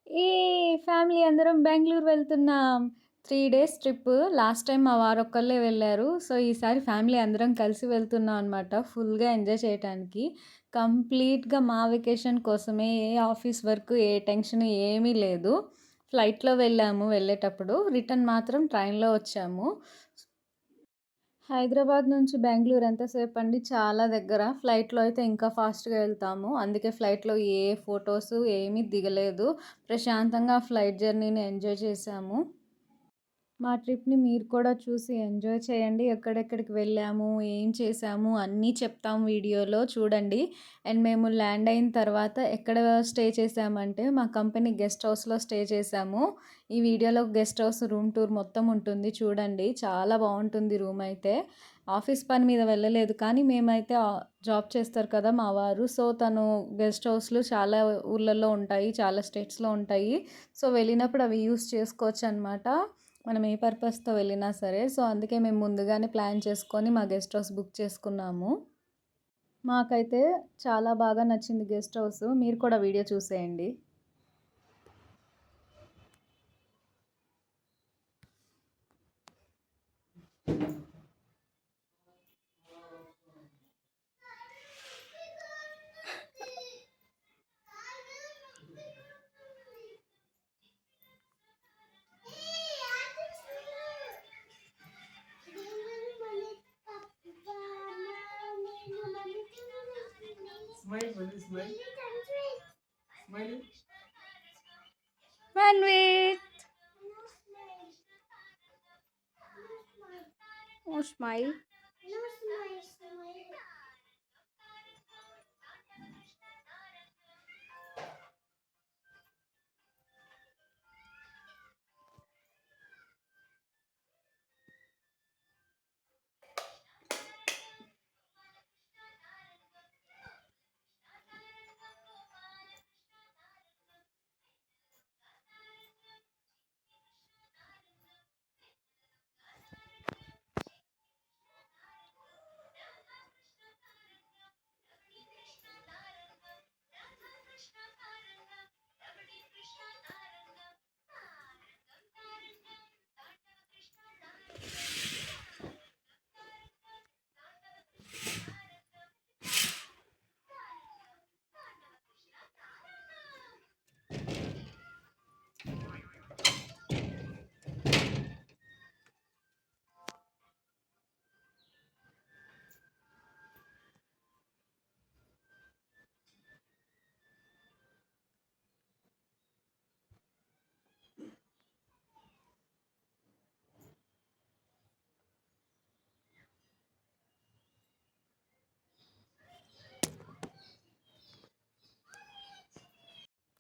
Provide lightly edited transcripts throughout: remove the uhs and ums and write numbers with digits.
ఏ family అందరం బెంగుళూరు వెళ్తున్నాం. 3 days trip. Last time మా వారొక్కళ్ళే వెళ్లారు. సో, ఈసారి ఫ్యామిలీ అందరం కలిసి వెళ్తున్నాం అనమాట. ఫుల్‌గా ఎంజాయ్ చేయటానికి. కంప్లీట్‌గా మా వెకేషన్ కోసమే. ఏ ఆఫీస్ వర్క్, ఏ టెన్షన్ ఏమీ లేదు. ఫ్లైట్‌లో వెళ్ళాము వెళ్ళేటప్పుడు. రిటర్న్ మాత్రం ట్రైన్‌లో వచ్చాము. హైదరాబాద్ నుంచి బెంగుళూరు ఎంతసేపండి? చాలా దగ్గర. ఫ్లైట్‌లో అయితే ఇంకా ఫాస్ట్‌గా వెళ్తాము. అందుకే ఫ్లైట్‌లో ఏ ఫోటోసు ఏమీ దిగలేదు. ప్రశాంతంగా ఫ్లైట్ జర్నీని ఎంజాయ్ చేశాము. మా ట్రిప్‌ని మీరు కూడా చూసి ఎంజాయ్ చేయండి. ఎక్కడెక్కడికి వెళ్ళాము, ఏం చేశాము అన్నీ చెప్తాం వీడియోలో చూడండి. అండ్ మేము ల్యాండ్ అయిన తర్వాత ఎక్కడ స్టే చేశామంటే మా కంపెనీ గెస్ట్ హౌస్‌లో స్టే చేశాము. ఈ వీడియోలో గెస్ట్ హౌస్ రూమ్ టూర్ మొత్తం ఉంటుంది చూడండి. చాలా బావుంటుంది రూమ్ అయితే. ఆఫీస్ పని మీద వెళ్ళలేదు కానీ మేమైతే జాబ్ చేస్తారు కదా మా వారు. సో, తను గెస్ట్ హౌస్‌లు చాలా ఊర్లలో ఉంటాయి. చాలా స్టేట్స్‌లో ఉంటాయి. సో, వెళ్ళినప్పుడు అవి యూజ్ చేసుకోవచ్చనమాట. మనం ఏ పర్పస్‌తో వెళ్ళినా సరే. సో, అందుకే మేము ముందుగానే ప్లాన్ చేసుకొని మా గెస్ట్ హౌస్ బుక్ చేసుకున్నాము. మాకైతే చాలా బాగా నచ్చింది గెస్ట్ హౌస్. మీరు కూడా వీడియో చూసేయండి. Smile, Manu, smile. Smile. Manvit! Oh, smile.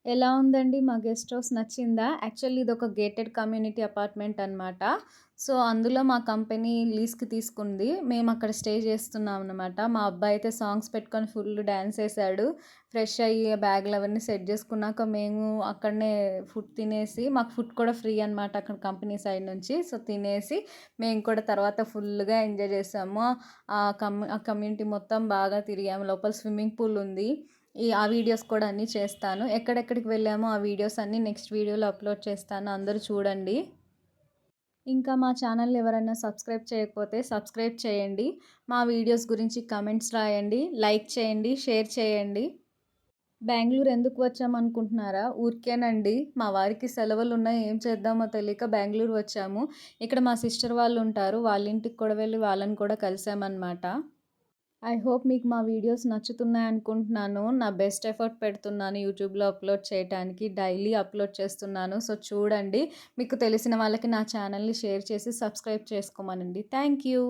ఎలా ఉందండి మా గెస్ట్ హౌస్ నచ్చిందా? యాక్చువల్లీ ఇదొక గేటెడ్ కమ్యూనిటీ అపార్ట్మెంట్ అనమాట. సో, అందులో మా కంపెనీ లీజ్‌కి తీసుకుంది. మేమక్కడ స్టే చేస్తున్నాం అనమాట. మా అబ్బాయి అయితే సాంగ్స్ పెట్టుకొని ఫుల్ డాన్స్ ఏసాడు. ఫ్రెష్ అయ్యి బ్యాగులు అవన్నీ సెట్ చేసుకున్నాక మేము అక్కడనే ఫుడ్ తినేసి మాకు ఫుడ్ కూడా ఫ్రీ అనమాట అక్కడ కంపెనీ సైడ్ నుంచి. సో, తినేసి మేము కూడా తర్వాత ఫుల్‌గా ఎంజాయ్ చేసాము. ఆ కమ్యూనిటీ మొత్తం బాగా తిరిగాము. లోపల స్విమ్మింగ్ పూల్ ఉంది. ఆ వీడియోస్ కూడా అన్నీ చేస్తాను. ఎక్కడెక్కడికి వెళ్ళామో ఆ వీడియోస్ అన్నీ నెక్స్ట్ వీడియోలో అప్లోడ్ చేస్తాను. అందరూ చూడండి. ఇంకా మా ఛానల్‌ని ఎవరైనా సబ్స్క్రైబ్ చేయకపోతే సబ్స్క్రైబ్ చేయండి. మా వీడియోస్ గురించి కమెంట్స్ రాయండి. లైక్ చేయండి. షేర్ చేయండి. బెంగుళూరు ఎందుకు వచ్చామనుకుంటున్నారా? ఊరికేనండి. మా వారికి సెలవులున్నాయి. ఏం చేద్దామో తెలియక బెంగుళూరు వచ్చాము. ఇక్కడ మా సిస్టర్ వాళ్ళుంటారు. వాళ్ళ ఇంటికి కూడా వెళ్ళి వాళ్ళని కూడా కలిసామనమాట. ఐ హోప్ మీకు మా వీడియోస్ నచ్చుతున్నాయనుకుంటున్నాను. నా బెస్ట్ ఎఫర్ట్ పెడుతున్నాను యూట్యూబ్‌లో అప్లోడ్ చేయటానికి. డైలీ అప్లోడ్ చేస్తున్నాను. సో, చూడండి. మీకు తెలిసిన వాళ్ళకి నా ఛానల్‌ని షేర్ చేసి సబ్స్క్రైబ్ చేసుకోమనండి. Thank you.